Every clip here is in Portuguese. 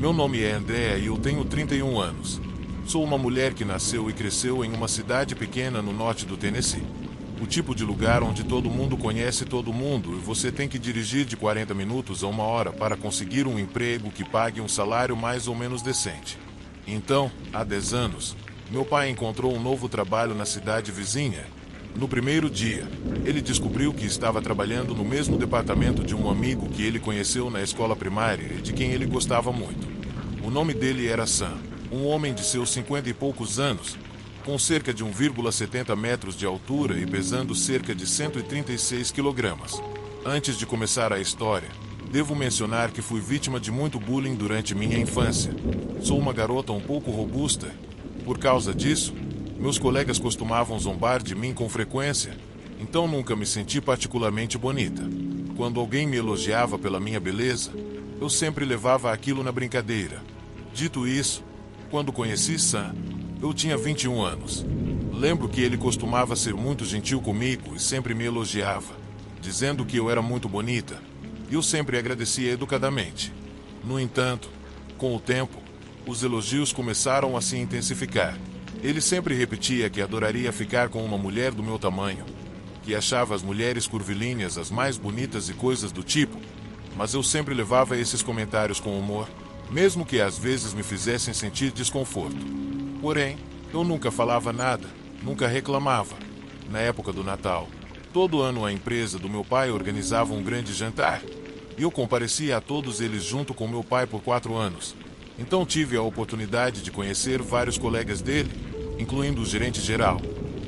Meu nome é Andrea e eu tenho 31 anos. Sou uma mulher que nasceu e cresceu em uma cidade pequena no norte do Tennessee. O tipo de lugar onde todo mundo conhece todo mundo e você tem que dirigir de 40 minutos a 1 hora para conseguir um emprego que pague um salário mais ou menos decente. Então, há 10 anos, meu pai encontrou um novo trabalho na cidade vizinha. No primeiro dia, ele descobriu que estava trabalhando no mesmo departamento de um amigo que ele conheceu na escola primária e de quem ele gostava muito. O nome dele era Sam, um homem de seus 50 e poucos anos, com cerca de 1,70 metros de altura e pesando cerca de 136 quilogramas. Antes de começar a história, devo mencionar que fui vítima de muito bullying durante minha infância. Sou uma garota um pouco robusta. Por causa disso, meus colegas costumavam zombar de mim com frequência, então nunca me senti particularmente bonita. Quando alguém me elogiava pela minha beleza, eu sempre levava aquilo na brincadeira. Dito isso, quando conheci Sam, eu tinha 21 anos. Lembro que ele costumava ser muito gentil comigo e sempre me elogiava, dizendo que eu era muito bonita, e eu sempre agradecia educadamente. No entanto, com o tempo, os elogios começaram a se intensificar. Ele sempre repetia que adoraria ficar com uma mulher do meu tamanho, que achava as mulheres curvilíneas as mais bonitas e coisas do tipo, mas eu sempre levava esses comentários com humor, mesmo que às vezes me fizessem sentir desconforto. Porém, eu nunca falava nada, nunca reclamava. Na época do Natal, todo ano a empresa do meu pai organizava um grande jantar, e eu comparecia a todos eles junto com meu pai por 4 anos. Então tive a oportunidade de conhecer vários colegas dele, incluindo o gerente geral,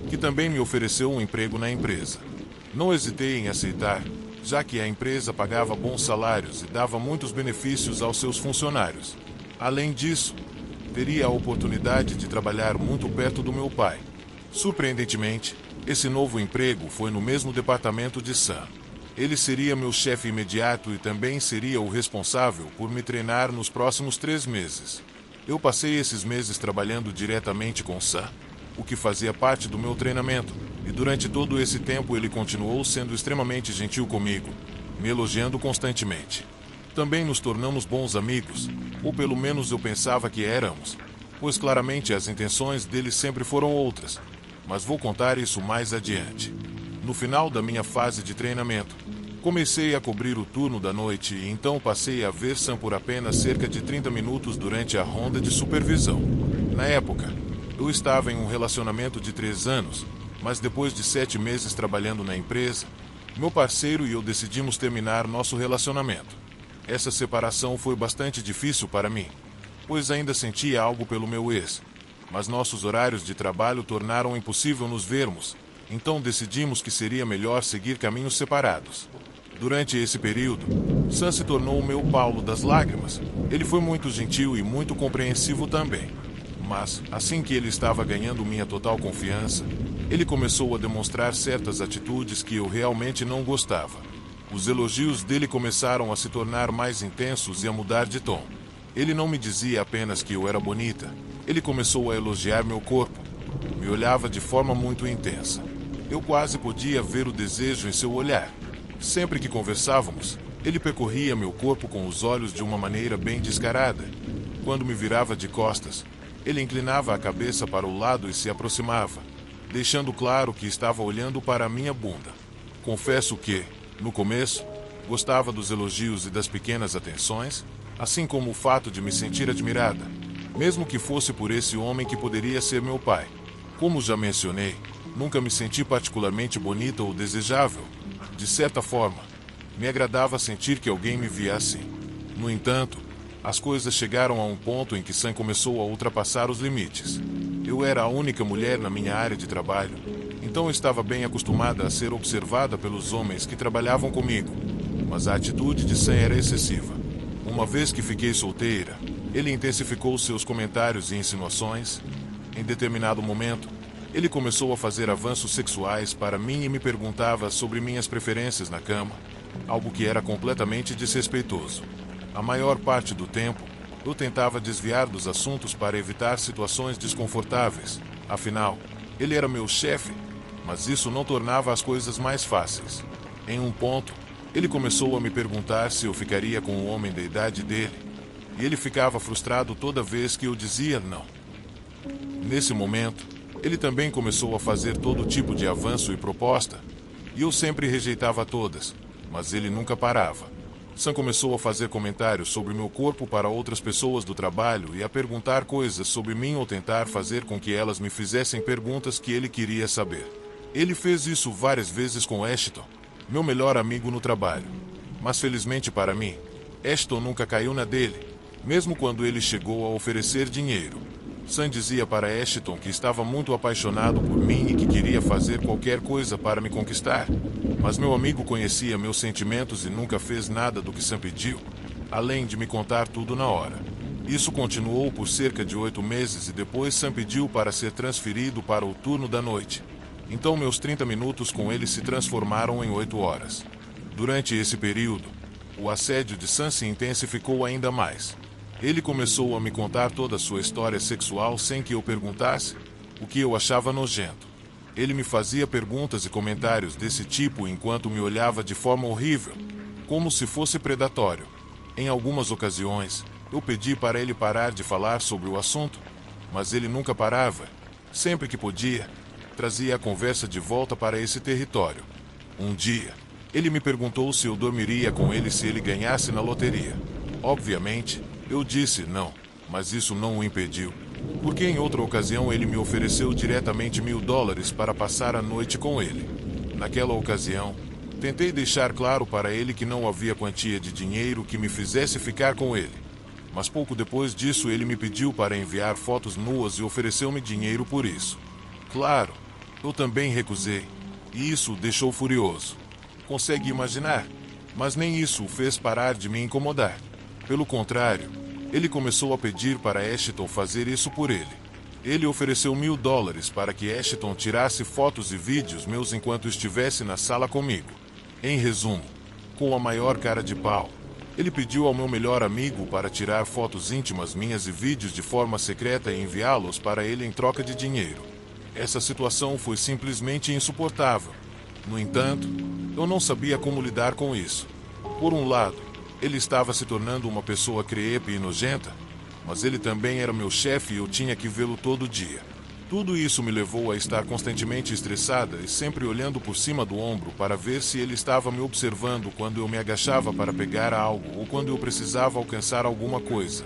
que também me ofereceu um emprego na empresa. Não hesitei em aceitar, já que a empresa pagava bons salários e dava muitos benefícios aos seus funcionários. Além disso, teria a oportunidade de trabalhar muito perto do meu pai. Surpreendentemente, esse novo emprego foi no mesmo departamento de Sam. Ele seria meu chefe imediato e também seria o responsável por me treinar nos próximos 3 meses. Eu passei esses meses trabalhando diretamente com Sam, o que fazia parte do meu treinamento, e durante todo esse tempo ele continuou sendo extremamente gentil comigo, me elogiando constantemente. Também nos tornamos bons amigos, ou pelo menos eu pensava que éramos, pois claramente as intenções dele sempre foram outras, mas vou contar isso mais adiante. No final da minha fase de treinamento, comecei a cobrir o turno da noite e então passei a ver Sam por apenas cerca de 30 minutos durante a ronda de supervisão. Na época, eu estava em um relacionamento de 3 anos, mas depois de 7 meses trabalhando na empresa, meu parceiro e eu decidimos terminar nosso relacionamento. Essa separação foi bastante difícil para mim, pois ainda sentia algo pelo meu ex, mas nossos horários de trabalho tornaram impossível nos vermos, então decidimos que seria melhor seguir caminhos separados. Durante esse período, Sam se tornou o meu Paulo das lágrimas. Ele foi muito gentil e muito compreensivo também. Mas, assim que ele estava ganhando minha total confiança, ele começou a demonstrar certas atitudes que eu realmente não gostava. Os elogios dele começaram a se tornar mais intensos e a mudar de tom. Ele não me dizia apenas que eu era bonita. Ele começou a elogiar meu corpo. Me olhava de forma muito intensa. Eu quase podia ver o desejo em seu olhar. Sempre que conversávamos, ele percorria meu corpo com os olhos de uma maneira bem descarada. Quando me virava de costas, ele inclinava a cabeça para o lado e se aproximava, deixando claro que estava olhando para a minha bunda. Confesso que, no começo, gostava dos elogios e das pequenas atenções, assim como o fato de me sentir admirada, mesmo que fosse por esse homem que poderia ser meu pai. Como já mencionei, nunca me senti particularmente bonita ou desejável. De certa forma, me agradava sentir que alguém me via assim. No entanto, as coisas chegaram a um ponto em que Sam começou a ultrapassar os limites. Eu era a única mulher na minha área de trabalho, então eu estava bem acostumada a ser observada pelos homens que trabalhavam comigo, mas a atitude de Sam era excessiva. Uma vez que fiquei solteira, ele intensificou seus comentários e insinuações. Em determinado momento, ele começou a fazer avanços sexuais para mim e me perguntava sobre minhas preferências na cama, algo que era completamente desrespeitoso. A maior parte do tempo, eu tentava desviar dos assuntos para evitar situações desconfortáveis. Afinal, ele era meu chefe, mas isso não tornava as coisas mais fáceis. Em um ponto, ele começou a me perguntar se eu ficaria com um homem da idade dele, e ele ficava frustrado toda vez que eu dizia não. Nesse momento, ele também começou a fazer todo tipo de avanço e proposta, e eu sempre rejeitava todas, mas ele nunca parava. Sam começou a fazer comentários sobre meu corpo para outras pessoas do trabalho e a perguntar coisas sobre mim ou tentar fazer com que elas me fizessem perguntas que ele queria saber. Ele fez isso várias vezes com Ashton, meu melhor amigo no trabalho. Mas felizmente para mim, Ashton nunca caiu na dele, mesmo quando ele chegou a oferecer dinheiro. Sam dizia para Ashton que estava muito apaixonado por mim e que queria fazer qualquer coisa para me conquistar. Mas meu amigo conhecia meus sentimentos e nunca fez nada do que Sam pediu, além de me contar tudo na hora. Isso continuou por cerca de 8 meses e depois Sam pediu para ser transferido para o turno da noite. Então meus 30 minutos com ele se transformaram em 8 horas. Durante esse período, o assédio de Sam se intensificou ainda mais. Ele começou a me contar toda a sua história sexual sem que eu perguntasse, o que eu achava nojento. Ele me fazia perguntas e comentários desse tipo enquanto me olhava de forma horrível, como se fosse predatório. Em algumas ocasiões, eu pedi para ele parar de falar sobre o assunto, mas ele nunca parava. Sempre que podia, trazia a conversa de volta para esse território. Um dia, ele me perguntou se eu dormiria com ele se ele ganhasse na loteria. Obviamente, eu disse não, mas isso não o impediu, porque em outra ocasião ele me ofereceu diretamente $1000 para passar a noite com ele. Naquela ocasião, tentei deixar claro para ele que não havia quantia de dinheiro que me fizesse ficar com ele. Mas pouco depois disso ele me pediu para enviar fotos nuas e ofereceu-me dinheiro por isso. Claro, eu também recusei, e isso o deixou furioso. Consegue imaginar? Mas nem isso o fez parar de me incomodar. Pelo contrário, ele começou a pedir para Ashton fazer isso por ele. Ele ofereceu $1000 para que Ashton tirasse fotos e vídeos meus enquanto estivesse na sala comigo. Em resumo, com a maior cara de pau, ele pediu ao meu melhor amigo para tirar fotos íntimas minhas e vídeos de forma secreta e enviá-los para ele em troca de dinheiro. Essa situação foi simplesmente insuportável. No entanto, eu não sabia como lidar com isso. Por um lado, ele estava se tornando uma pessoa creepe e nojenta, mas ele também era meu chefe e eu tinha que vê-lo todo dia. Tudo isso me levou a estar constantemente estressada e sempre olhando por cima do ombro para ver se ele estava me observando quando eu me agachava para pegar algo ou quando eu precisava alcançar alguma coisa.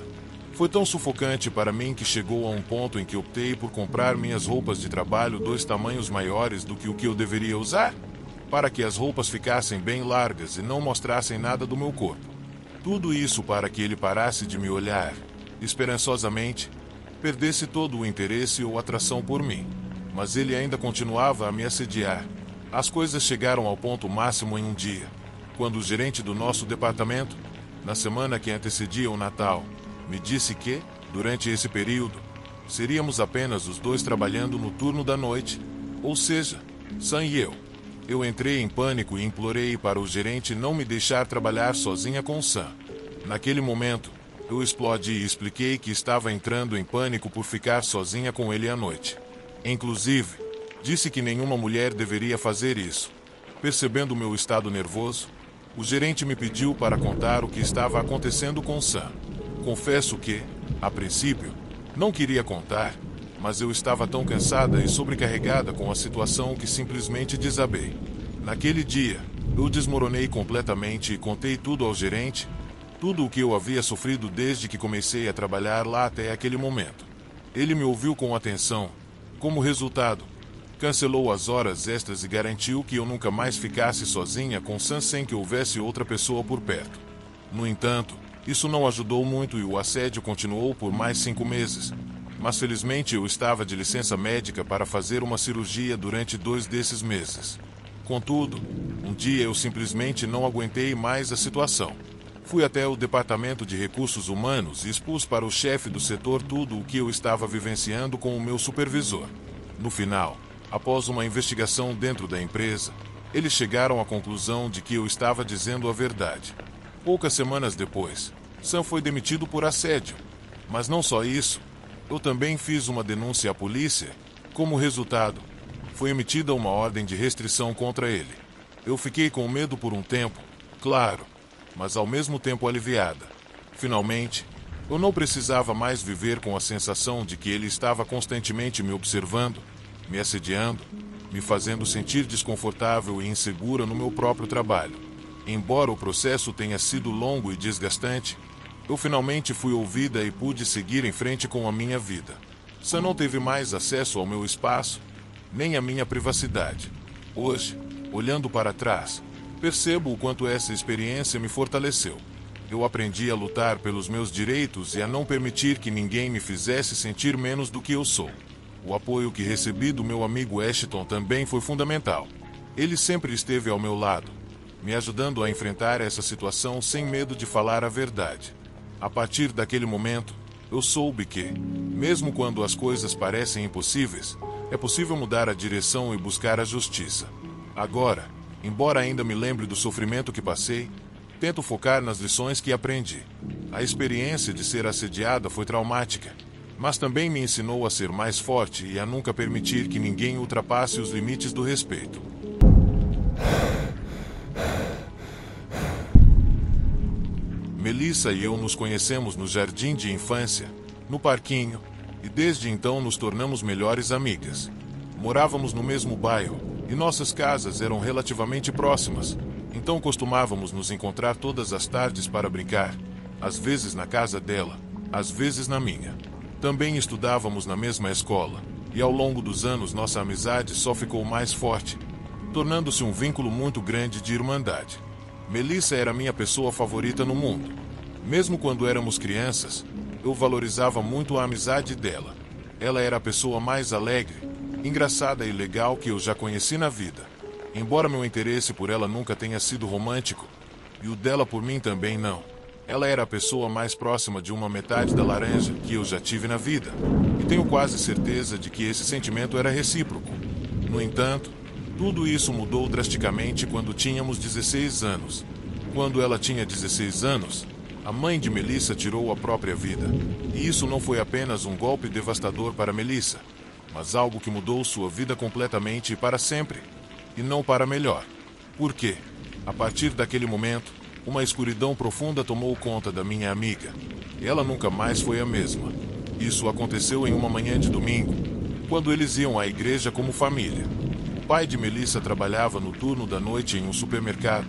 Foi tão sufocante para mim que chegou a um ponto em que optei por comprar minhas roupas de trabalho 2 tamanhos maiores do que o que eu deveria usar, para que as roupas ficassem bem largas e não mostrassem nada do meu corpo. Tudo isso para que ele parasse de me olhar, esperançosamente, perdesse todo o interesse ou atração por mim. Mas ele ainda continuava a me assediar. As coisas chegaram ao ponto máximo em um dia, quando o gerente do nosso departamento, na semana que antecedia o Natal, me disse que, durante esse período, seríamos apenas os 2 trabalhando no turno da noite, ou seja, Sam e eu. Eu entrei em pânico e implorei para o gerente não me deixar trabalhar sozinha com Sam. Naquele momento, eu explodi e expliquei que estava entrando em pânico por ficar sozinha com ele à noite. Inclusive, disse que nenhuma mulher deveria fazer isso. Percebendo meu estado nervoso, o gerente me pediu para contar o que estava acontecendo com Sam. Confesso que, a princípio, não queria contar, mas eu estava tão cansada e sobrecarregada com a situação que simplesmente desabei. Naquele dia, eu desmoronei completamente e contei tudo ao gerente, tudo o que eu havia sofrido desde que comecei a trabalhar lá até aquele momento. Ele me ouviu com atenção. Como resultado, cancelou as horas extras e garantiu que eu nunca mais ficasse sozinha com Sam sem que houvesse outra pessoa por perto. No entanto, isso não ajudou muito e o assédio continuou por mais 5 meses. Mas felizmente eu estava de licença médica para fazer uma cirurgia durante 2 desses meses. Contudo, um dia eu simplesmente não aguentei mais a situação. Fui até o departamento de recursos humanos e expus para o chefe do setor tudo o que eu estava vivenciando com o meu supervisor. No final, após uma investigação dentro da empresa, eles chegaram à conclusão de que eu estava dizendo a verdade. Poucas semanas depois, Sam foi demitido por assédio. Mas não só isso, eu também fiz uma denúncia à polícia. Como resultado, foi emitida uma ordem de restrição contra ele. Eu fiquei com medo por um tempo, claro, mas ao mesmo tempo aliviada. Finalmente, Eu não precisava mais viver com a sensação de que ele estava constantemente me observando, me assediando, me fazendo sentir desconfortável e insegura no meu próprio trabalho. Embora o processo tenha sido longo e desgastante, eu finalmente fui ouvida e pude seguir em frente com a minha vida. Sam não teve mais acesso ao meu espaço, nem à minha privacidade. Hoje, olhando para trás, percebo o quanto essa experiência me fortaleceu. Eu aprendi a lutar pelos meus direitos e a não permitir que ninguém me fizesse sentir menos do que eu sou. O apoio que recebi do meu amigo Ashton também foi fundamental. Ele sempre esteve ao meu lado, me ajudando a enfrentar essa situação sem medo de falar a verdade. A partir daquele momento, eu soube que, mesmo quando as coisas parecem impossíveis, é possível mudar a direção e buscar a justiça. Agora, embora ainda me lembre do sofrimento que passei, tento focar nas lições que aprendi. A experiência de ser assediada foi traumática, mas também me ensinou a ser mais forte e a nunca permitir que ninguém ultrapasse os limites do respeito. Melissa e eu nos conhecemos no jardim de infância, no parquinho, e desde então nos tornamos melhores amigas. Morávamos no mesmo bairro, e nossas casas eram relativamente próximas, então costumávamos nos encontrar todas as tardes para brincar, às vezes na casa dela, às vezes na minha. Também estudávamos na mesma escola, e ao longo dos anos nossa amizade só ficou mais forte, tornando-se um vínculo muito grande de irmandade. Melissa era minha pessoa favorita no mundo. Mesmo quando éramos crianças, eu valorizava muito a amizade dela. Ela era a pessoa mais alegre, engraçada e legal que eu já conheci na vida. Embora meu interesse por ela nunca tenha sido romântico, e o dela por mim também não, ela era a pessoa mais próxima de uma metade da laranja que eu já tive na vida, e tenho quase certeza de que esse sentimento era recíproco. No entanto, tudo isso mudou drasticamente quando tínhamos 16 anos. Quando ela tinha 16 anos, a mãe de Melissa tirou a própria vida. E isso não foi apenas um golpe devastador para Melissa, mas algo que mudou sua vida completamente e para sempre. E não para melhor. Por quê? A partir daquele momento, uma escuridão profunda tomou conta da minha amiga. Ela nunca mais foi a mesma. Isso aconteceu em uma manhã de domingo, quando eles iam à igreja como família. O pai de Melissa trabalhava no turno da noite em um supermercado,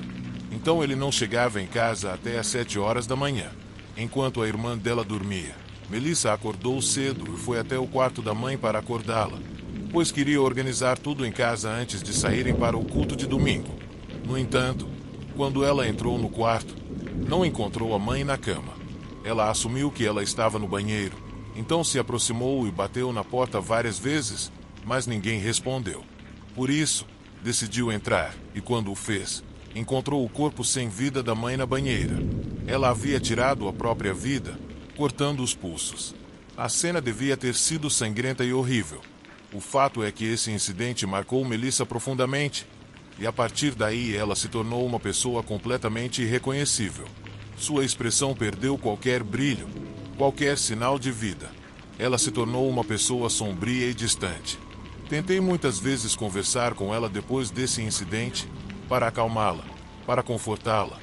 então ele não chegava em casa até às 7 horas da manhã, enquanto a irmã dela dormia. Melissa acordou cedo e foi até o quarto da mãe para acordá-la, pois queria organizar tudo em casa antes de saírem para o culto de domingo. No entanto, quando ela entrou no quarto, não encontrou a mãe na cama. Ela assumiu que ela estava no banheiro, então se aproximou e bateu na porta várias vezes, mas ninguém respondeu. Por isso, decidiu entrar, e quando o fez, encontrou o corpo sem vida da mãe na banheira. Ela havia tirado a própria vida, cortando os pulsos. A cena devia ter sido sangrenta e horrível. O fato é que esse incidente marcou Melissa profundamente, e a partir daí ela se tornou uma pessoa completamente irreconhecível. Sua expressão perdeu qualquer brilho, qualquer sinal de vida. Ela se tornou uma pessoa sombria e distante. Tentei muitas vezes conversar com ela depois desse incidente, para acalmá-la, para confortá-la,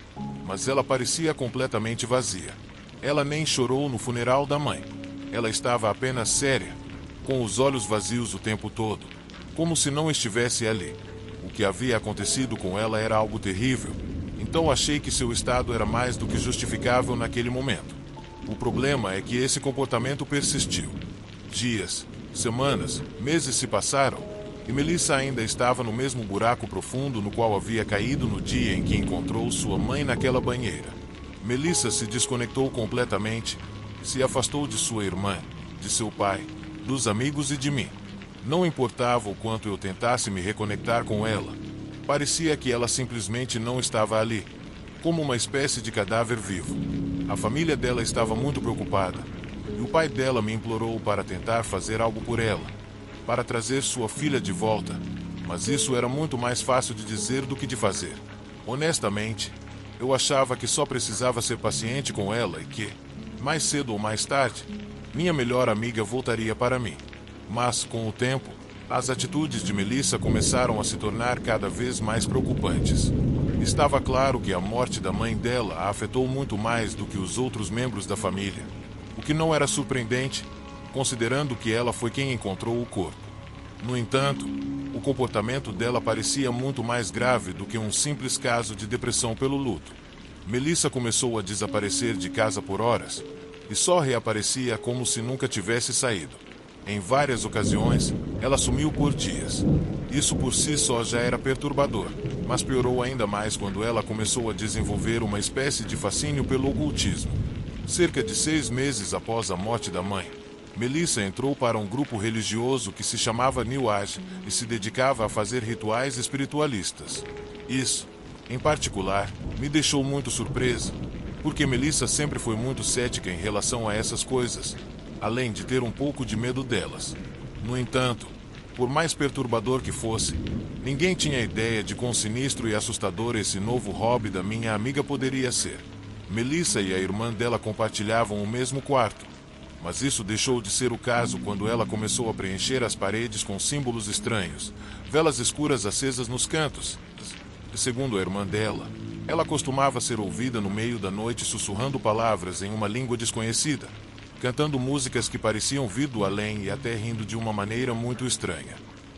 mas ela parecia completamente vazia. Ela nem chorou no funeral da mãe. Ela estava apenas séria, com os olhos vazios o tempo todo, como se não estivesse ali. O que havia acontecido com ela era algo terrível, então achei que seu estado era mais do que justificável naquele momento. O problema é que esse comportamento persistiu. Dias, semanas, meses se passaram, e Melissa ainda estava no mesmo buraco profundo no qual havia caído no dia em que encontrou sua mãe naquela banheira. Melissa se desconectou completamente, se afastou de sua irmã, de seu pai, dos amigos e de mim. Não importava o quanto eu tentasse me reconectar com ela, parecia que ela simplesmente não estava ali, como uma espécie de cadáver vivo. A família dela estava muito preocupada, e o pai dela me implorou para tentar fazer algo por ela, para trazer sua filha de volta, mas isso era muito mais fácil de dizer do que de fazer. Honestamente, eu achava que só precisava ser paciente com ela e que, mais cedo ou mais tarde, minha melhor amiga voltaria para mim. Mas, com o tempo, as atitudes de Melissa começaram a se tornar cada vez mais preocupantes. Estava claro que a morte da mãe dela a afetou muito mais do que os outros membros da família. o que não era surpreendente, considerando que ela foi quem encontrou o corpo. No entanto, o comportamento dela parecia muito mais grave do que um simples caso de depressão pelo luto. Melissa começou a desaparecer de casa por horas e só reaparecia como se nunca tivesse saído. Em várias ocasiões, ela sumiu por dias. Isso por si só já era perturbador, mas piorou ainda mais quando ela começou a desenvolver uma espécie de fascínio pelo ocultismo. Cerca de 6 meses após a morte da mãe, Melissa entrou para um grupo religioso que se chamava New Age e se dedicava a fazer rituais espiritualistas. Isso, em particular, me deixou muito surpresa, porque Melissa sempre foi muito cética em relação a essas coisas, além de ter um pouco de medo delas. No entanto, por mais perturbador que fosse, ninguém tinha ideia de quão sinistro e assustador esse novo hobby da minha amiga poderia ser. Melissa e a irmã dela compartilhavam o mesmo quarto, mas isso deixou de ser o caso quando ela começou a preencher as paredes com símbolos estranhos, velas escuras acesas nos cantos. Segundo a irmã dela, ela costumava ser ouvida no meio da noite sussurrando palavras em uma língua desconhecida, cantando músicas que pareciam vir do além e até rindo de uma maneira muito estranha.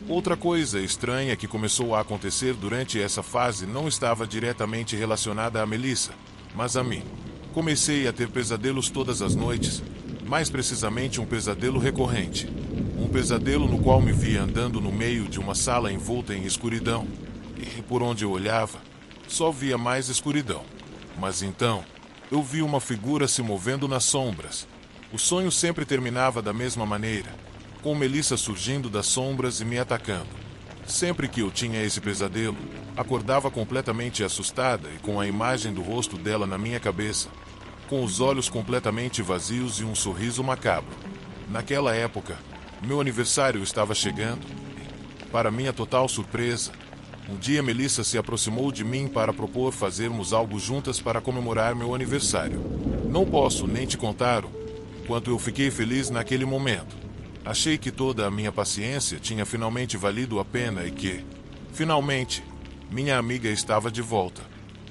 Outra coisa estranha que começou a acontecer durante essa fase não estava diretamente relacionada a Melissa, mas a mim. Comecei a ter pesadelos todas as noites, mais precisamente um pesadelo recorrente. Um pesadelo no qual me via andando no meio de uma sala envolta em escuridão, e por onde eu olhava, só via mais escuridão. Mas então, eu vi uma figura se movendo nas sombras. O sonho sempre terminava da mesma maneira, com Melissa surgindo das sombras e me atacando. Sempre que eu tinha esse pesadelo, acordava completamente assustada e com a imagem do rosto dela na minha cabeça, com os olhos completamente vazios e um sorriso macabro. Naquela época, meu aniversário estava chegando e, para minha total surpresa, um dia Melissa se aproximou de mim para propor fazermos algo juntas para comemorar meu aniversário. Não posso nem te contar o quanto eu fiquei feliz naquele momento. Achei que toda a minha paciência tinha finalmente valido a pena e que, finalmente, minha amiga estava de volta.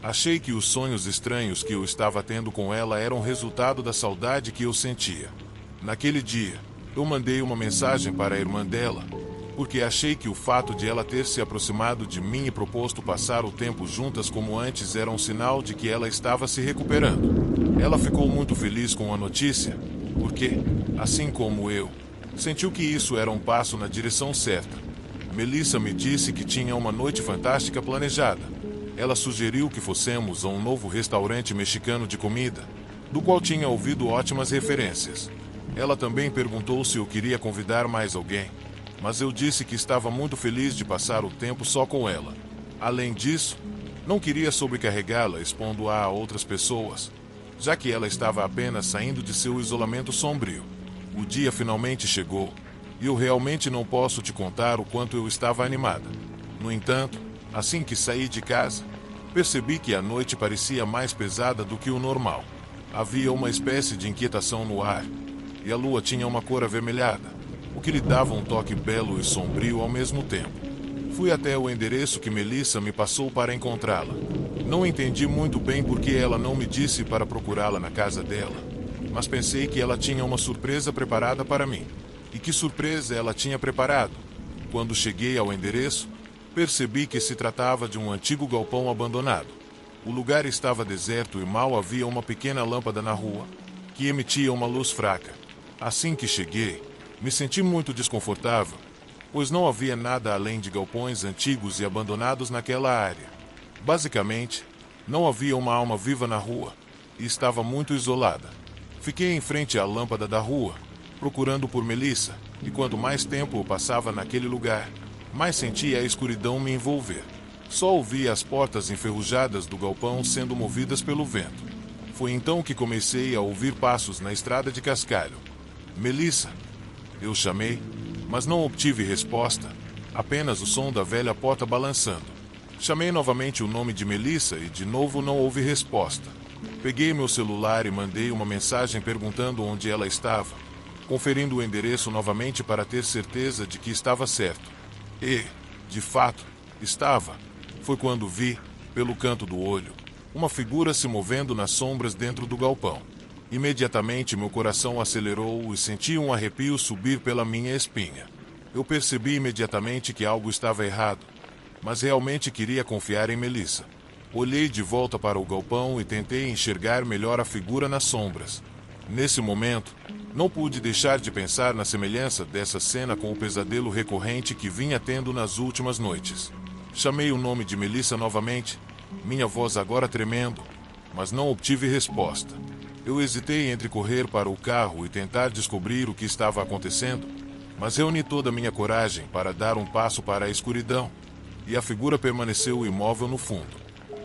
Achei que os sonhos estranhos que eu estava tendo com ela eram resultado da saudade que eu sentia. Naquele dia, eu mandei uma mensagem para a irmã dela, porque achei que o fato de ela ter se aproximado de mim e proposto passar o tempo juntas como antes era um sinal de que ela estava se recuperando. Ela ficou muito feliz com a notícia, porque, assim como eu, sentiu que isso era um passo na direção certa. Melissa me disse que tinha uma noite fantástica planejada. Ela sugeriu que fossemos a um novo restaurante mexicano de comida, do qual tinha ouvido ótimas referências. Ela também perguntou se eu queria convidar mais alguém, mas eu disse que estava muito feliz de passar o tempo só com ela. Além disso, não queria sobrecarregá-la expondo-a a outras pessoas, já que ela estava apenas saindo de seu isolamento sombrio. O dia finalmente chegou, e eu realmente não posso te contar o quanto eu estava animada. No entanto, assim que saí de casa, percebi que a noite parecia mais pesada do que o normal. Havia uma espécie de inquietação no ar, e a lua tinha uma cor avermelhada, o que lhe dava um toque belo e sombrio ao mesmo tempo. Fui até o endereço que Melissa me passou para encontrá-la. Não entendi muito bem por que ela não me disse para procurá-la na casa dela, mas pensei que ela tinha uma surpresa preparada para mim. E que surpresa ela tinha preparado? Quando cheguei ao endereço, percebi que se tratava de um antigo galpão abandonado. O lugar estava deserto e mal havia uma pequena lâmpada na rua, que emitia uma luz fraca. Assim que cheguei, me senti muito desconfortável, pois não havia nada além de galpões antigos e abandonados naquela área. Basicamente, não havia uma alma viva na rua, e estava muito isolada. Fiquei em frente à lâmpada da rua, procurando por Melissa, e quanto mais tempo eu passava naquele lugar, mais sentia a escuridão me envolver. Só ouvia as portas enferrujadas do galpão sendo movidas pelo vento. Foi então que comecei a ouvir passos na estrada de cascalho. Melissa, eu chamei, mas não obtive resposta, apenas o som da velha porta balançando. Chamei novamente o nome de Melissa e de novo não houve resposta. Peguei meu celular e mandei uma mensagem perguntando onde ela estava, conferindo o endereço novamente para ter certeza de que estava certo. E, de fato, estava. Foi quando vi, pelo canto do olho, uma figura se movendo nas sombras dentro do galpão. Imediatamente meu coração acelerou e senti um arrepio subir pela minha espinha. Eu percebi imediatamente que algo estava errado, mas realmente queria confiar em Melissa. Olhei de volta para o galpão e tentei enxergar melhor a figura nas sombras. Nesse momento, não pude deixar de pensar na semelhança dessa cena com o pesadelo recorrente que vinha tendo nas últimas noites. Chamei o nome de Melissa novamente, minha voz agora tremendo, mas não obtive resposta. Eu hesitei entre correr para o carro e tentar descobrir o que estava acontecendo, mas reuni toda a minha coragem para dar um passo para a escuridão, e a figura permaneceu imóvel no fundo.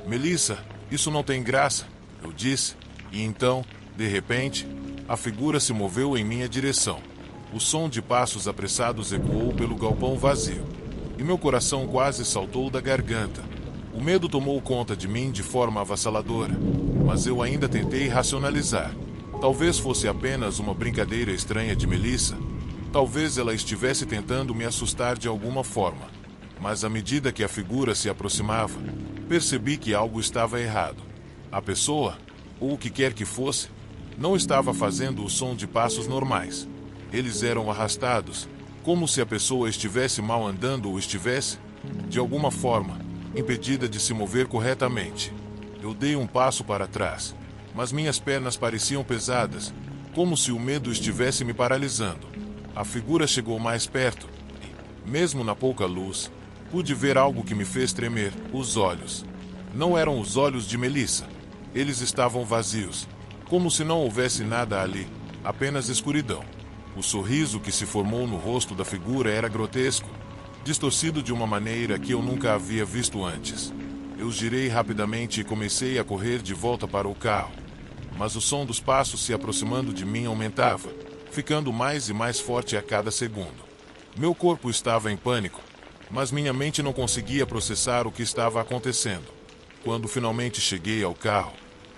Melissa, isso não tem graça, eu disse, e então, de repente, a figura se moveu em minha direção. O som de passos apressados ecoou pelo galpão vazio, e meu coração quase saltou da garganta. O medo tomou conta de mim de forma avassaladora, mas eu ainda tentei racionalizar. Talvez fosse apenas uma brincadeira estranha de Melissa. Talvez ela estivesse tentando me assustar de alguma forma. Mas à medida que a figura se aproximava, percebi que algo estava errado. A pessoa, ou o que quer que fosse, não estava fazendo o som de passos normais. Eles eram arrastados, como se a pessoa estivesse mal andando ou estivesse, de alguma forma, impedida de se mover corretamente. Eu dei um passo para trás, mas minhas pernas pareciam pesadas, como se o medo estivesse me paralisando. A figura chegou mais perto e, mesmo na pouca luz, pude ver algo que me fez tremer: os olhos. Não eram os olhos de Melissa. Eles estavam vazios, como se não houvesse nada ali, apenas escuridão. O sorriso que se formou no rosto da figura era grotesco, distorcido de uma maneira que eu nunca havia visto antes. Eu girei rapidamente e comecei a correr de volta para o carro. Mas o som dos passos se aproximando de mim aumentava, ficando mais e mais forte a cada segundo. Meu corpo estava em pânico, mas minha mente não conseguia processar o que estava acontecendo. Quando finalmente cheguei ao carro,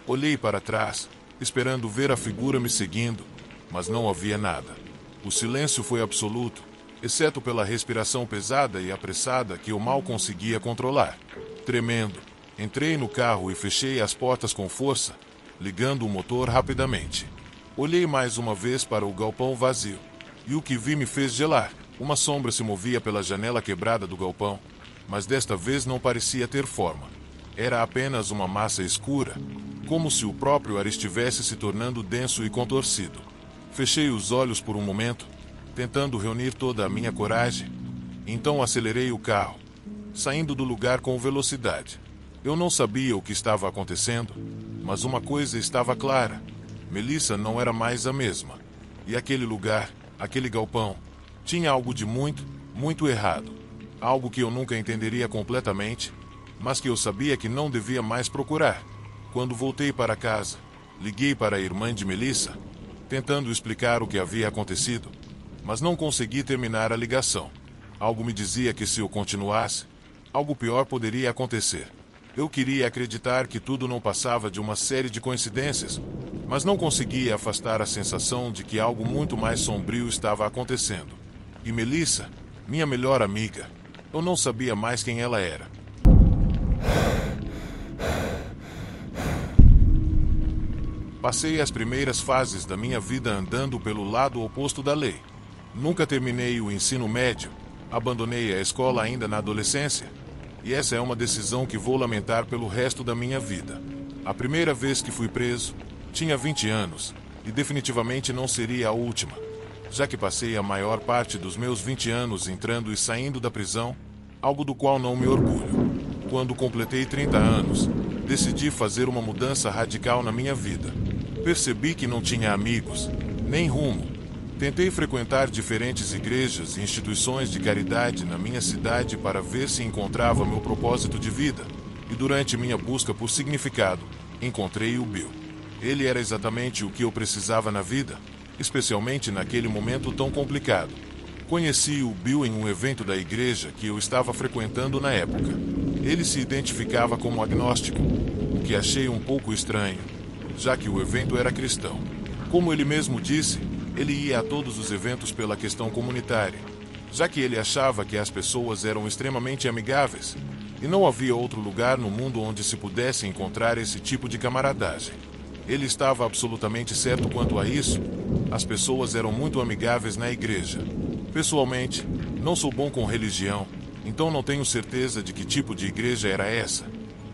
olhei para trás, esperando ver a figura me seguindo, mas não havia nada. O silêncio foi absoluto, exceto pela respiração pesada e apressada que eu mal conseguia controlar. Tremendo, entrei no carro e fechei as portas com força, ligando o motor rapidamente. Olhei mais uma vez para o galpão vazio, e o que vi me fez gelar. Uma sombra se movia pela janela quebrada do galpão, mas desta vez não parecia ter forma. Era apenas uma massa escura, como se o próprio ar estivesse se tornando denso e contorcido. Fechei os olhos por um momento, tentando reunir toda a minha coragem. Então acelerei o carro, saindo do lugar com velocidade. Eu não sabia o que estava acontecendo, mas uma coisa estava clara: Melissa não era mais a mesma. E aquele lugar, aquele galpão, tinha algo de muito, muito errado. Algo que eu nunca entenderia completamente, mas que eu sabia que não devia mais procurar. Quando voltei para casa, liguei para a irmã de Melissa, tentando explicar o que havia acontecido, mas não consegui terminar a ligação. Algo me dizia que se eu continuasse, algo pior poderia acontecer. Eu queria acreditar que tudo não passava de uma série de coincidências, mas não conseguia afastar a sensação de que algo muito mais sombrio estava acontecendo. E Melissa, minha melhor amiga, eu não sabia mais quem ela era. Passei as primeiras fases da minha vida andando pelo lado oposto da lei. Nunca terminei o ensino médio, abandonei a escola ainda na adolescência, e essa é uma decisão que vou lamentar pelo resto da minha vida. A primeira vez que fui preso, tinha 20 anos, e definitivamente não seria a última, já que passei a maior parte dos meus 20 anos entrando e saindo da prisão, algo do qual não me orgulho. Quando completei 30 anos, decidi fazer uma mudança radical na minha vida. Percebi que não tinha amigos, nem rumo. Tentei frequentar diferentes igrejas e instituições de caridade na minha cidade para ver se encontrava meu propósito de vida. E durante minha busca por significado, encontrei o Bill. Ele era exatamente o que eu precisava na vida, especialmente naquele momento tão complicado. Conheci o Bill em um evento da igreja que eu estava frequentando na época. Ele se identificava como agnóstico, o que achei um pouco estranho, já que o evento era cristão. Como ele mesmo disse, ele ia a todos os eventos pela questão comunitária, já que ele achava que as pessoas eram extremamente amigáveis, e não havia outro lugar no mundo onde se pudesse encontrar esse tipo de camaradagem. Ele estava absolutamente certo quanto a isso. As pessoas eram muito amigáveis na igreja. Pessoalmente, não sou bom com religião, então não tenho certeza de que tipo de igreja era essa.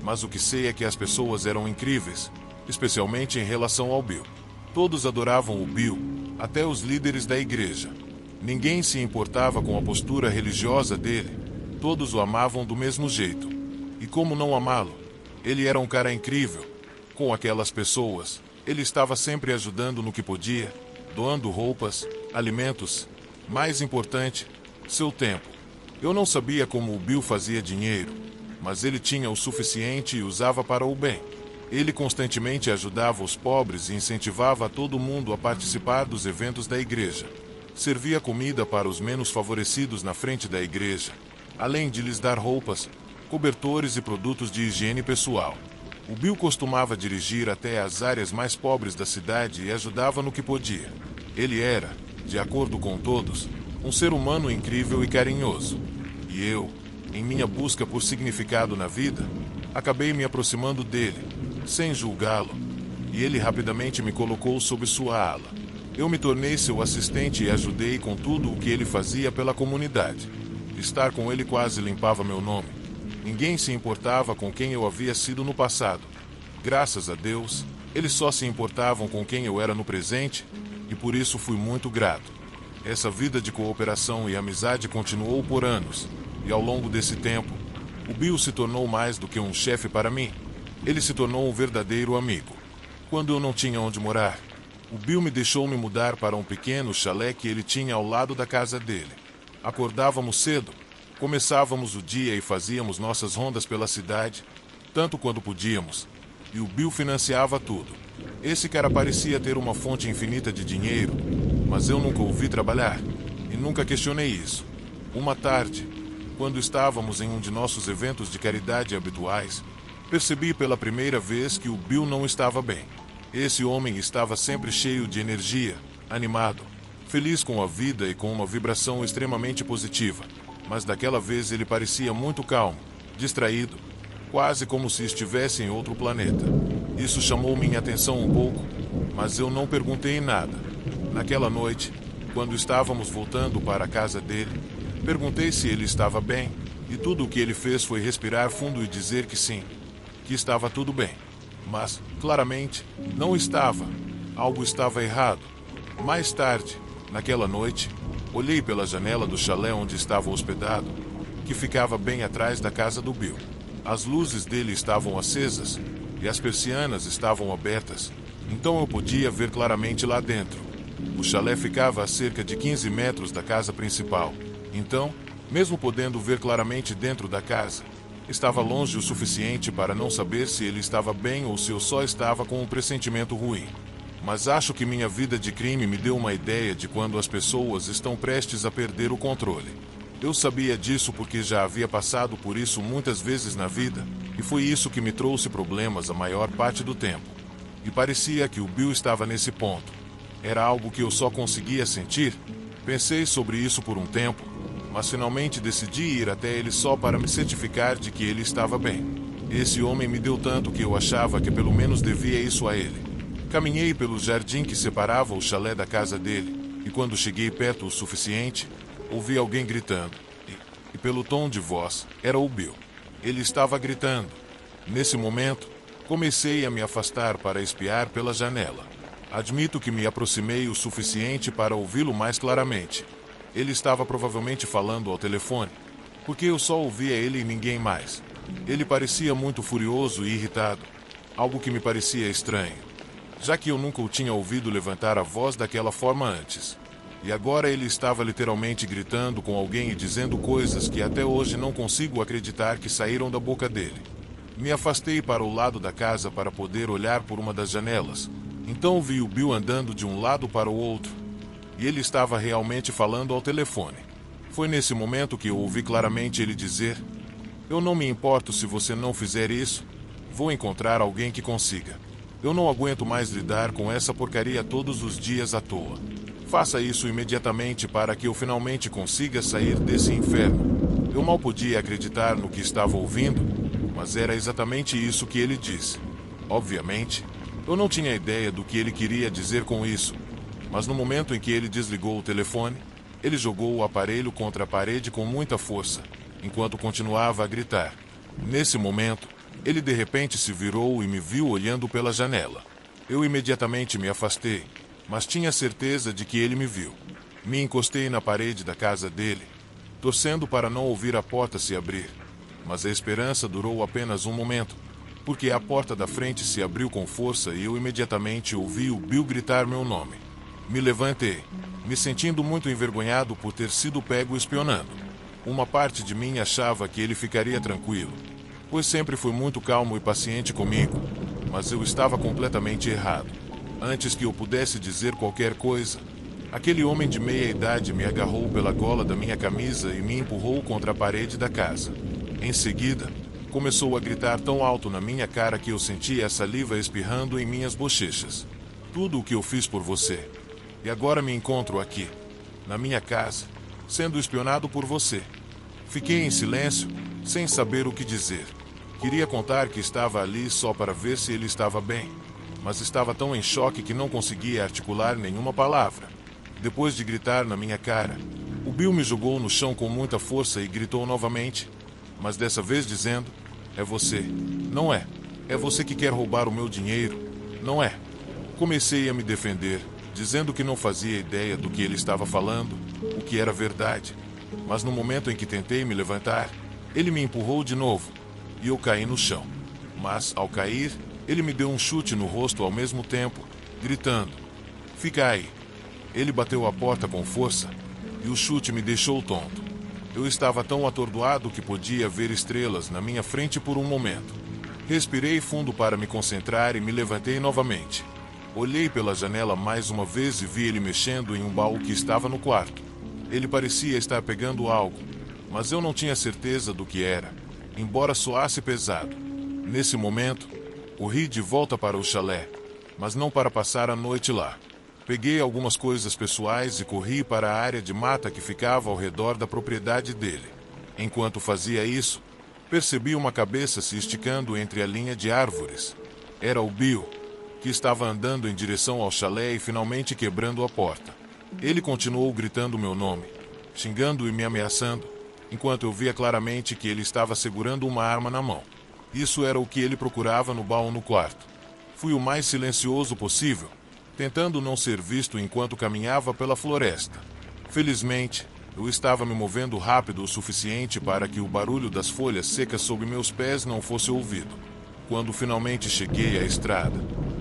Mas o que sei é que as pessoas eram incríveis, especialmente em relação ao Bill. Todos adoravam o Bill, até os líderes da igreja. Ninguém se importava com a postura religiosa dele. Todos o amavam do mesmo jeito. E como não amá-lo? Ele era um cara incrível. Com aquelas pessoas, ele estava sempre ajudando no que podia, doando roupas, alimentos. Mais importante, seu tempo. Eu não sabia como o Bill fazia dinheiro, mas ele tinha o suficiente e usava para o bem. Ele constantemente ajudava os pobres e incentivava todo mundo a participar dos eventos da igreja. Servia comida para os menos favorecidos na frente da igreja, além de lhes dar roupas, cobertores e produtos de higiene pessoal. O Bill costumava dirigir até as áreas mais pobres da cidade e ajudava no que podia. Ele era, de acordo com todos, um ser humano incrível e carinhoso. E eu, em minha busca por significado na vida, acabei me aproximando dele, sem julgá-lo, e ele rapidamente me colocou sob sua ala. Eu me tornei seu assistente e ajudei com tudo o que ele fazia pela comunidade. Estar com ele quase limpava meu nome. Ninguém se importava com quem eu havia sido no passado. Graças a Deus, eles só se importavam com quem eu era no presente, e por isso fui muito grato. Essa vida de cooperação e amizade continuou por anos, e ao longo desse tempo, o Bill se tornou mais do que um chefe para mim. Ele se tornou um verdadeiro amigo. Quando eu não tinha onde morar, o Bill me deixou me mudar para um pequeno chalé que ele tinha ao lado da casa dele. Acordávamos cedo, começávamos o dia e fazíamos nossas rondas pela cidade, tanto quanto podíamos, e o Bill financiava tudo. Esse cara parecia ter uma fonte infinita de dinheiro, mas eu nunca o vi trabalhar, e nunca questionei isso. Uma tarde, quando estávamos em um de nossos eventos de caridade habituais, percebi pela primeira vez que o Bill não estava bem. Esse homem estava sempre cheio de energia, animado, feliz com a vida e com uma vibração extremamente positiva. Mas daquela vez ele parecia muito calmo, distraído, quase como se estivesse em outro planeta. Isso chamou minha atenção um pouco, mas eu não perguntei nada. Naquela noite, quando estávamos voltando para a casa dele, perguntei se ele estava bem, e tudo o que ele fez foi respirar fundo e dizer que sim, que estava tudo bem. Mas, claramente, não estava. Algo estava errado. Mais tarde, naquela noite, olhei pela janela do chalé onde estava hospedado, que ficava bem atrás da casa do Bill. As luzes dele estavam acesas e as persianas estavam abertas, então eu podia ver claramente lá dentro. O chalé ficava a cerca de 15 metros da casa principal, então, mesmo podendo ver claramente dentro da casa, estava longe o suficiente para não saber se ele estava bem ou se eu só estava com um pressentimento ruim. Mas acho que minha vida de crime me deu uma ideia de quando as pessoas estão prestes a perder o controle. Eu sabia disso porque já havia passado por isso muitas vezes na vida, e foi isso que me trouxe problemas a maior parte do tempo. E parecia que o Bill estava nesse ponto. Era algo que eu só conseguia sentir. Pensei sobre isso por um tempo, mas finalmente decidi ir até ele só para me certificar de que ele estava bem. Esse homem me deu tanto que eu achava que pelo menos devia isso a ele. Caminhei pelo jardim que separava o chalé da casa dele, e quando cheguei perto o suficiente, ouvi alguém gritando. E pelo tom de voz, era o Bill. Ele estava gritando. Nesse momento, comecei a me afastar para espiar pela janela. Admito que me aproximei o suficiente para ouvi-lo mais claramente. Ele estava provavelmente falando ao telefone, porque eu só ouvia ele e ninguém mais. Ele parecia muito furioso e irritado, algo que me parecia estranho, já que eu nunca o tinha ouvido levantar a voz daquela forma antes. E agora ele estava literalmente gritando com alguém e dizendo coisas que até hoje não consigo acreditar que saíram da boca dele. Me afastei para o lado da casa para poder olhar por uma das janelas. Então vi o Bill andando de um lado para o outro. E ele estava realmente falando ao telefone. Foi nesse momento que eu ouvi claramente ele dizer: "Eu não me importo se você não fizer isso. Vou encontrar alguém que consiga. Eu não aguento mais lidar com essa porcaria todos os dias à toa. Faça isso imediatamente para que eu finalmente consiga sair desse inferno." Eu mal podia acreditar no que estava ouvindo, mas era exatamente isso que ele disse. Obviamente, Eu não tinha ideia do que ele queria dizer com isso, mas no momento em que ele desligou o telefone, ele jogou o aparelho contra a parede com muita força, enquanto continuava a gritar. Nesse momento, ele de repente se virou e me viu olhando pela janela. Eu imediatamente me afastei, mas tinha certeza de que ele me viu. Me encostei na parede da casa dele, torcendo para não ouvir a porta se abrir. Mas a esperança durou apenas um momento, porque a porta da frente se abriu com força e eu imediatamente ouvi o Bill gritar meu nome. Me levantei, me sentindo muito envergonhado por ter sido pego espionando. Uma parte de mim achava que ele ficaria tranquilo, pois sempre foi muito calmo e paciente comigo, mas eu estava completamente errado. Antes que eu pudesse dizer qualquer coisa, aquele homem de meia-idade me agarrou pela gola da minha camisa e me empurrou contra a parede da casa. Em seguida, começou a gritar tão alto na minha cara que eu sentia a saliva espirrando em minhas bochechas. Tudo o que eu fiz por você. E agora me encontro aqui, na minha casa, sendo espionado por você. Fiquei em silêncio, sem saber o que dizer. Queria contar que estava ali só para ver se ele estava bem, mas estava tão em choque que não conseguia articular nenhuma palavra. Depois de gritar na minha cara, o Bill me jogou no chão com muita força e gritou novamente, mas dessa vez dizendo: "É você, não é? É você que quer roubar o meu dinheiro, não é?" Comecei a me defender, dizendo que não fazia ideia do que ele estava falando, o que era verdade. Mas no momento em que tentei me levantar, ele me empurrou de novo, e eu caí no chão. Mas, ao cair, ele me deu um chute no rosto ao mesmo tempo, gritando: "Fica aí." Ele bateu a porta com força, e o chute me deixou tonto. Eu estava tão atordoado que podia ver estrelas na minha frente por um momento. Respirei fundo para me concentrar e me levantei novamente. Olhei pela janela mais uma vez e vi ele mexendo em um baú que estava no quarto. Ele parecia estar pegando algo, mas eu não tinha certeza do que era, embora soasse pesado. Nesse momento, corri de volta para o chalé, mas não para passar a noite lá. Peguei algumas coisas pessoais e corri para a área de mata que ficava ao redor da propriedade dele. Enquanto fazia isso, percebi uma cabeça se esticando entre a linha de árvores. Era o Bill, que estava andando em direção ao chalé e finalmente quebrando a porta. Ele continuou gritando meu nome, xingando e me ameaçando, enquanto eu via claramente que ele estava segurando uma arma na mão. Isso era o que ele procurava no baú no quarto. Fui o mais silencioso possível, tentando não ser visto enquanto caminhava pela floresta. Felizmente, eu estava me movendo rápido o suficiente para que o barulho das folhas secas sob meus pés não fosse ouvido. Quando finalmente cheguei à estrada,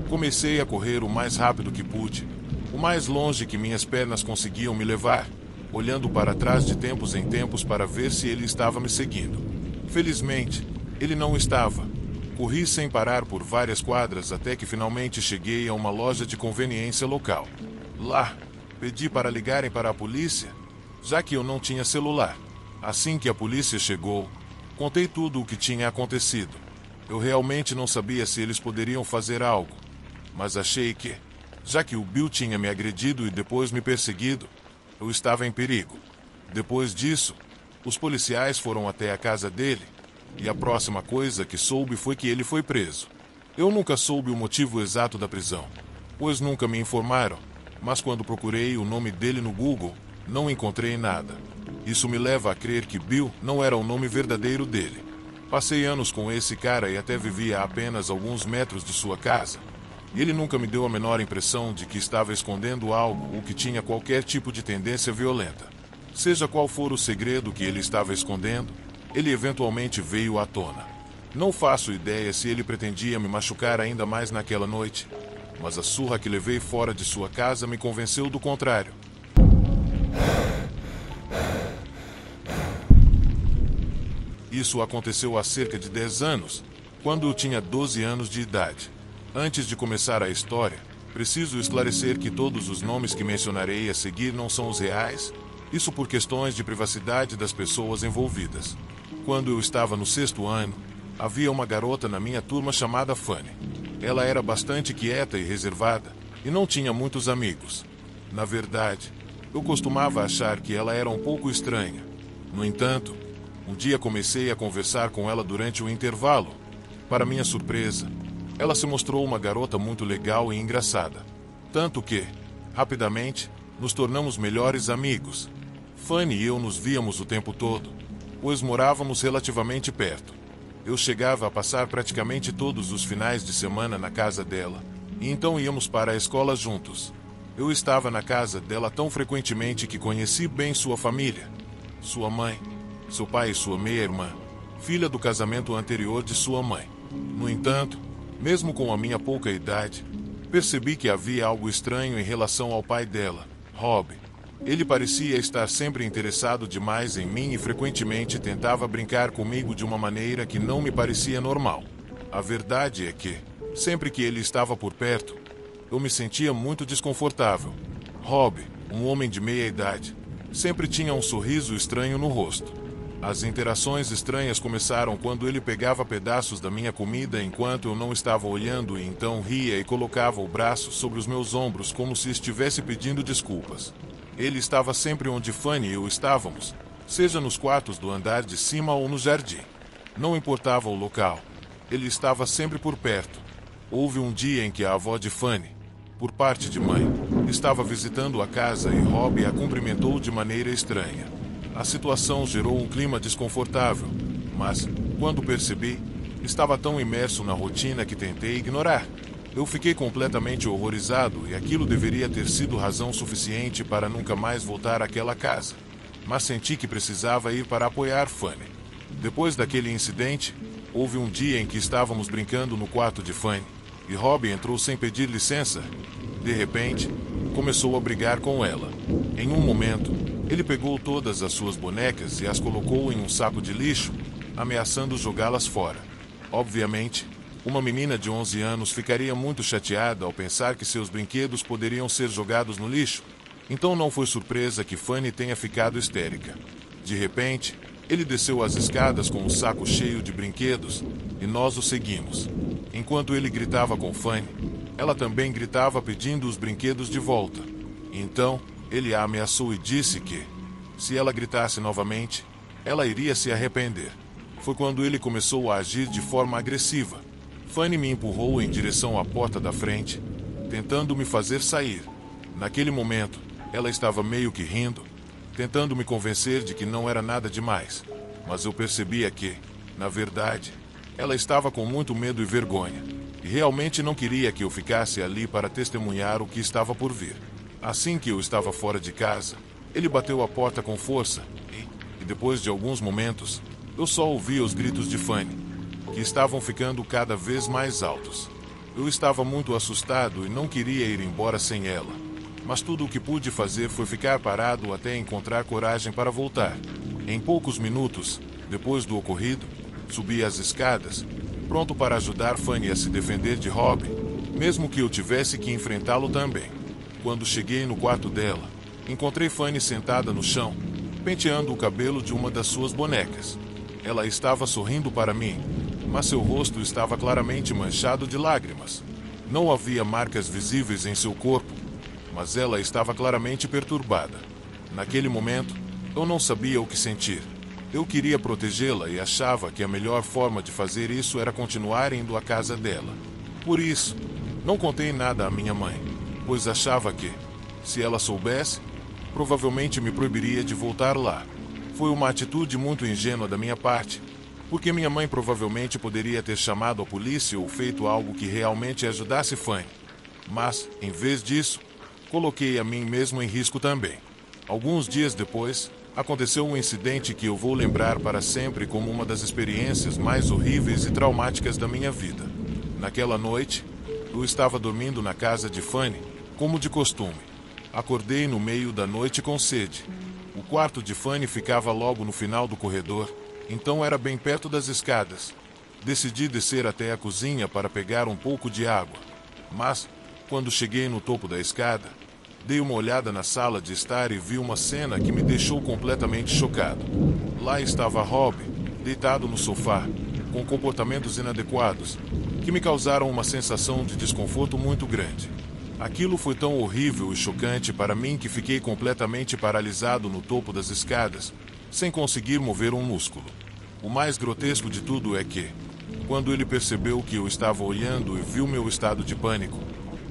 comecei a correr o mais rápido que pude, o mais longe que minhas pernas conseguiam me levar, olhando para trás de tempos em tempos para ver se ele estava me seguindo. Felizmente, ele não estava. Corri sem parar por várias quadras até que finalmente cheguei a uma loja de conveniência local. Lá, pedi para ligarem para a polícia, já que eu não tinha celular. Assim que a polícia chegou, contei tudo o que tinha acontecido. Eu realmente não sabia se eles poderiam fazer algo, mas achei que, já que o Bill tinha me agredido e depois me perseguido, eu estava em perigo. Depois disso, os policiais foram até a casa dele, e a próxima coisa que soube foi que ele foi preso. Eu nunca soube o motivo exato da prisão, pois nunca me informaram, mas quando procurei o nome dele no Google, não encontrei nada. Isso me leva a crer que Bill não era o nome verdadeiro dele. Passei anos com esse cara e até vivia a apenas alguns metros de sua casa. Ele nunca me deu a menor impressão de que estava escondendo algo ou que tinha qualquer tipo de tendência violenta. Seja qual for o segredo que ele estava escondendo, ele eventualmente veio à tona. Não faço ideia se ele pretendia me machucar ainda mais naquela noite, mas a surra que levei fora de sua casa me convenceu do contrário. Isso aconteceu há cerca de 10 anos, quando eu tinha 12 anos de idade. Antes de começar a história, preciso esclarecer que todos os nomes que mencionarei a seguir não são os reais, isso por questões de privacidade das pessoas envolvidas. Quando eu estava no 6º ano, havia uma garota na minha turma chamada Fanny. Ela era bastante quieta e reservada, e não tinha muitos amigos. Na verdade, eu costumava achar que ela era um pouco estranha. No entanto, um dia comecei a conversar com ela durante o intervalo. Para minha surpresa, Ela se mostrou uma garota muito legal e engraçada. Tanto que, rapidamente, nos tornamos melhores amigos. Fanny e eu nos víamos o tempo todo, pois morávamos relativamente perto. Eu chegava a passar praticamente todos os finais de semana na casa dela, e então íamos para a escola juntos. Eu estava na casa dela tão frequentemente que conheci bem sua família. Sua mãe, seu pai e sua meia-irmã, filha do casamento anterior de sua mãe. No entanto, mesmo com a minha pouca idade, percebi que havia algo estranho em relação ao pai dela, Rob. Ele parecia estar sempre interessado demais em mim e frequentemente tentava brincar comigo de uma maneira que não me parecia normal. A verdade é que, sempre que ele estava por perto, eu me sentia muito desconfortável. Rob, um homem de meia idade, sempre tinha um sorriso estranho no rosto. As interações estranhas começaram quando ele pegava pedaços da minha comida enquanto eu não estava olhando e então ria e colocava o braço sobre os meus ombros como se estivesse pedindo desculpas. Ele estava sempre onde Fanny e eu estávamos, seja nos quartos do andar de cima ou no jardim. Não importava o local, ele estava sempre por perto. Houve um dia em que a avó de Fanny, por parte de mãe, estava visitando a casa e Rob a cumprimentou de maneira estranha. A situação gerou um clima desconfortável, mas, quando percebi, estava tão imerso na rotina que tentei ignorar. Eu fiquei completamente horrorizado e aquilo deveria ter sido razão suficiente para nunca mais voltar àquela casa. Mas senti que precisava ir para apoiar Fanny. Depois daquele incidente, houve um dia em que estávamos brincando no quarto de Fanny e Rob entrou sem pedir licença. De repente, começou a brigar com ela. Em um momento, ele pegou todas as suas bonecas e as colocou em um saco de lixo, ameaçando jogá-las fora. Obviamente, uma menina de 11 anos ficaria muito chateada ao pensar que seus brinquedos poderiam ser jogados no lixo, então não foi surpresa que Fanny tenha ficado histérica. De repente, ele desceu as escadas com um saco cheio de brinquedos e nós o seguimos. Enquanto ele gritava com Fanny, ela também gritava pedindo os brinquedos de volta. Então, ele a ameaçou e disse que, se ela gritasse novamente, ela iria se arrepender. Foi quando ele começou a agir de forma agressiva. Fanny me empurrou em direção à porta da frente, tentando me fazer sair. Naquele momento, ela estava meio que rindo, tentando me convencer de que não era nada demais. Mas eu percebia que, na verdade, ela estava com muito medo e vergonha, e realmente não queria que eu ficasse ali para testemunhar o que estava por vir. Assim que eu estava fora de casa, ele bateu a porta com força e depois de alguns momentos, eu só ouvi os gritos de Fanny, que estavam ficando cada vez mais altos. Eu estava muito assustado e não queria ir embora sem ela, mas tudo o que pude fazer foi ficar parado até encontrar coragem para voltar. Em poucos minutos, depois do ocorrido, subi as escadas, pronto para ajudar Fanny a se defender de Rob, mesmo que eu tivesse que enfrentá-lo também. Quando cheguei no quarto dela, encontrei Fanny sentada no chão, penteando o cabelo de uma das suas bonecas. Ela estava sorrindo para mim, mas seu rosto estava claramente manchado de lágrimas. Não havia marcas visíveis em seu corpo, mas ela estava claramente perturbada. Naquele momento, eu não sabia o que sentir. Eu queria protegê-la e achava que a melhor forma de fazer isso era continuar indo à casa dela. Por isso, não contei nada à minha mãe, pois achava que, se ela soubesse, provavelmente me proibiria de voltar lá. Foi uma atitude muito ingênua da minha parte, porque minha mãe provavelmente poderia ter chamado a polícia ou feito algo que realmente ajudasse Fanny. Mas, em vez disso, coloquei a mim mesmo em risco também. Alguns dias depois, aconteceu um incidente que eu vou lembrar para sempre como uma das experiências mais horríveis e traumáticas da minha vida. Naquela noite, eu estava dormindo na casa de Fanny, como de costume. Acordei no meio da noite com sede. O quarto de Fanny ficava logo no final do corredor, então era bem perto das escadas. Decidi descer até a cozinha para pegar um pouco de água. Mas, quando cheguei no topo da escada, dei uma olhada na sala de estar e vi uma cena que me deixou completamente chocado. Lá estava Rob, deitado no sofá, com comportamentos inadequados, que me causaram uma sensação de desconforto muito grande. Aquilo foi tão horrível e chocante para mim que fiquei completamente paralisado no topo das escadas, sem conseguir mover um músculo. O mais grotesco de tudo é que, Quando ele percebeu que eu estava olhando e viu meu estado de pânico,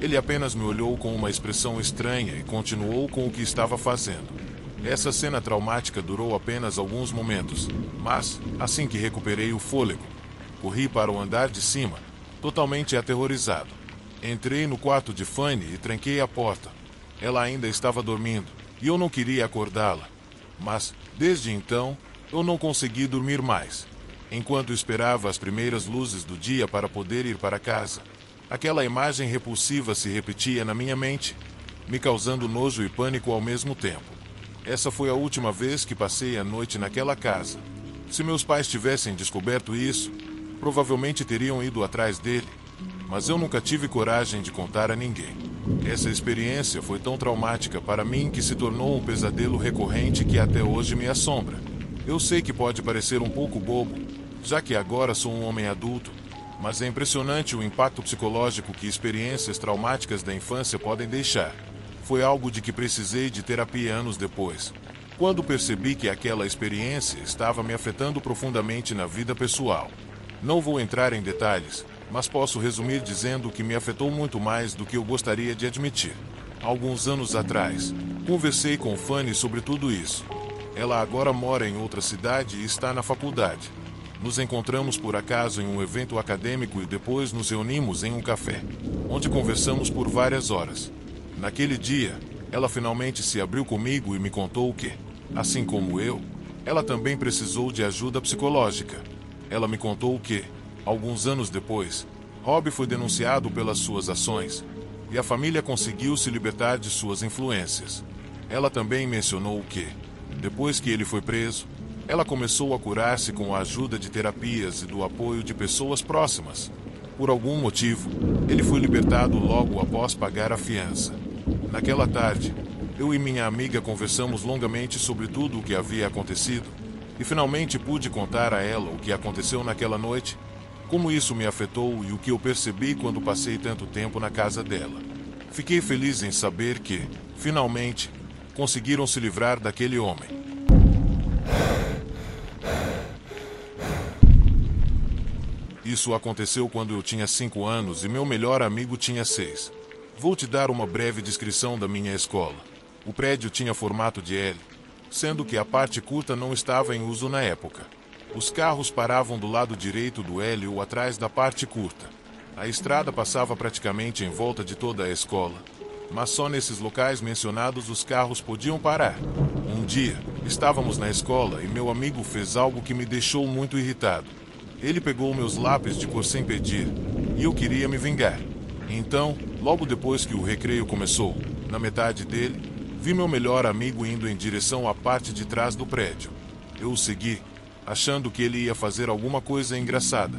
ele apenas me olhou com uma expressão estranha e continuou com o que estava fazendo. Essa cena traumática durou apenas alguns momentos, mas, assim que recuperei o fôlego, corri para o andar de cima, totalmente aterrorizado. Entrei no quarto de Fanny e tranquei a porta. Ela ainda estava dormindo, e eu não queria acordá-la. Mas, desde então, eu não consegui dormir mais. Enquanto esperava as primeiras luzes do dia para poder ir para casa, aquela imagem repulsiva se repetia na minha mente, me causando nojo e pânico ao mesmo tempo. Essa foi a última vez que passei a noite naquela casa. Se meus pais tivessem descoberto isso, provavelmente teriam ido atrás dele, mas eu nunca tive coragem de contar a ninguém. Essa experiência foi tão traumática para mim que se tornou um pesadelo recorrente que até hoje me assombra. Eu sei que pode parecer um pouco bobo, já que agora sou um homem adulto, mas é impressionante o impacto psicológico que experiências traumáticas da infância podem deixar. Foi algo de que precisei de terapia anos depois, quando percebi que aquela experiência estava me afetando profundamente na vida pessoal. Não vou entrar em detalhes, mas posso resumir dizendo que me afetou muito mais do que eu gostaria de admitir. Alguns anos atrás, conversei com Fanny sobre tudo isso. Ela agora mora em outra cidade e está na faculdade. Nos encontramos por acaso em um evento acadêmico e depois nos reunimos em um café, onde conversamos por várias horas. Naquele dia, ela finalmente se abriu comigo e me contou que, assim como eu, ela também precisou de ajuda psicológica. Ela me contou que, alguns anos depois, Rob foi denunciado pelas suas ações, e a família conseguiu se libertar de suas influências. Ela também mencionou que, depois que ele foi preso, ela começou a curar-se com a ajuda de terapias e do apoio de pessoas próximas. Por algum motivo, ele foi libertado logo após pagar a fiança. Naquela tarde, eu e minha amiga conversamos longamente sobre tudo o que havia acontecido, e finalmente pude contar a ela o que aconteceu naquela noite, como isso me afetou e o que eu percebi quando passei tanto tempo na casa dela. Fiquei feliz em saber que, finalmente, conseguiram se livrar daquele homem. Isso aconteceu quando eu tinha 5 anos e meu melhor amigo tinha 6. Vou te dar uma breve descrição da minha escola. O prédio tinha formato de L, sendo que a parte curta não estava em uso na época. Os carros paravam do lado direito do L ou atrás da parte curta. A estrada passava praticamente em volta de toda a escola, mas só nesses locais mencionados os carros podiam parar. Um dia, estávamos na escola e meu amigo fez algo que me deixou muito irritado. Ele pegou meus lápis de cor sem pedir, e eu queria me vingar. Então, logo depois que o recreio começou, na metade dele, vi meu melhor amigo indo em direção à parte de trás do prédio. Eu o segui, achando que ele ia fazer alguma coisa engraçada.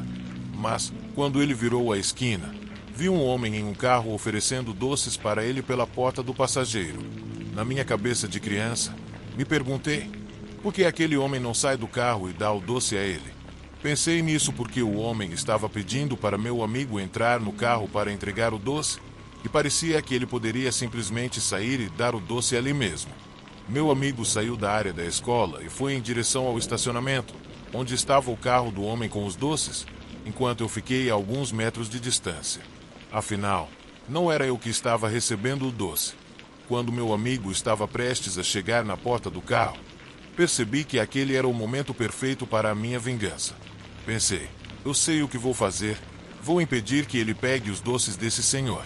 Mas, quando ele virou a esquina, vi um homem em um carro oferecendo doces para ele pela porta do passageiro. Na minha cabeça de criança, me perguntei, por que aquele homem não sai do carro e dá o doce a ele? Pensei nisso porque o homem estava pedindo para meu amigo entrar no carro para entregar o doce, e parecia que ele poderia simplesmente sair e dar o doce ali mesmo. Meu amigo saiu da área da escola e foi em direção ao estacionamento, onde estava o carro do homem com os doces, enquanto eu fiquei a alguns metros de distância. Afinal, não era eu que estava recebendo o doce. Quando meu amigo estava prestes a chegar na porta do carro, percebi que aquele era o momento perfeito para a minha vingança. Pensei, eu sei o que vou fazer, vou impedir que ele pegue os doces desse senhor.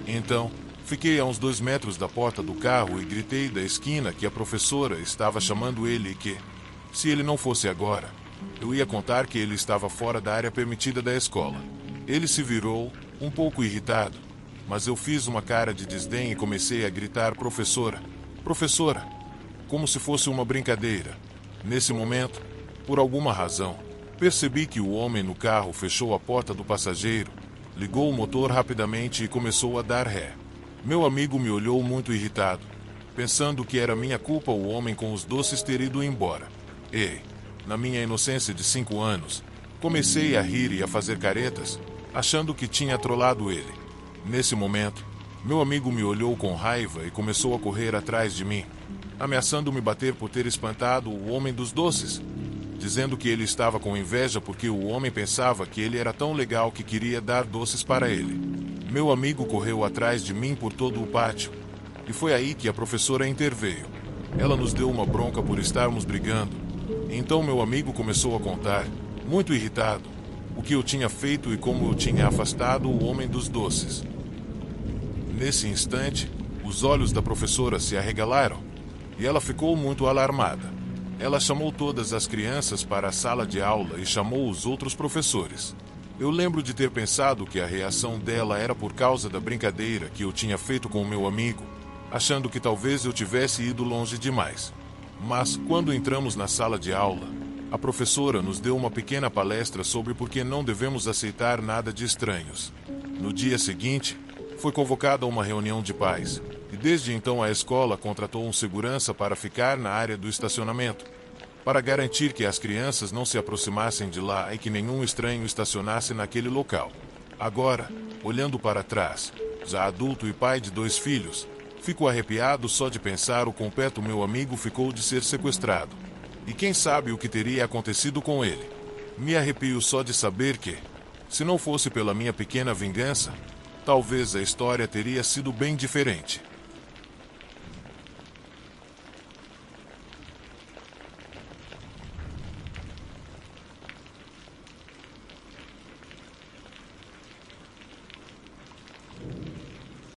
Então, fiquei a uns 2 metros da porta do carro e gritei da esquina que a professora estava chamando ele e que, se ele não fosse agora, eu ia contar que ele estava fora da área permitida da escola. Ele se virou, um pouco irritado, mas eu fiz uma cara de desdém e comecei a gritar professora, professora, como se fosse uma brincadeira. Nesse momento, por alguma razão, percebi que o homem no carro fechou a porta do passageiro, ligou o motor rapidamente e começou a dar ré. Meu amigo me olhou muito irritado, pensando que era minha culpa o homem com os doces ter ido embora. E, na minha inocência de 5 anos, comecei a rir e a fazer caretas, achando que tinha trollado ele. Nesse momento, meu amigo me olhou com raiva e começou a correr atrás de mim, ameaçando me bater por ter espantado o homem dos doces. dizendo que ele estava com inveja porque o homem pensava que ele era tão legal que queria dar doces para ele. Meu amigo correu atrás de mim por todo o pátio, e foi aí que a professora interveio. Ela nos deu uma bronca por estarmos brigando. Então meu amigo começou a contar, muito irritado, o que eu tinha feito e como eu tinha afastado o homem dos doces. Nesse instante, os olhos da professora se arregalaram, e ela ficou muito alarmada. Ela chamou todas as crianças para a sala de aula e chamou os outros professores. Eu lembro de ter pensado que a reação dela era por causa da brincadeira que eu tinha feito com o meu amigo, achando que talvez eu tivesse ido longe demais. Mas, quando entramos na sala de aula, a professora nos deu uma pequena palestra sobre por que não devemos aceitar nada de estranhos. No dia seguinte, foi convocada uma reunião de pais, e desde então a escola contratou um segurança para ficar na área do estacionamento, para garantir que as crianças não se aproximassem de lá e que nenhum estranho estacionasse naquele local. Agora, olhando para trás, já adulto e pai de 2 filhos, fico arrepiado só de pensar o quão perto meu amigo ficou de ser sequestrado. E quem sabe o que teria acontecido com ele. Me arrepio só de saber que, se não fosse pela minha pequena vingança, talvez a história teria sido bem diferente.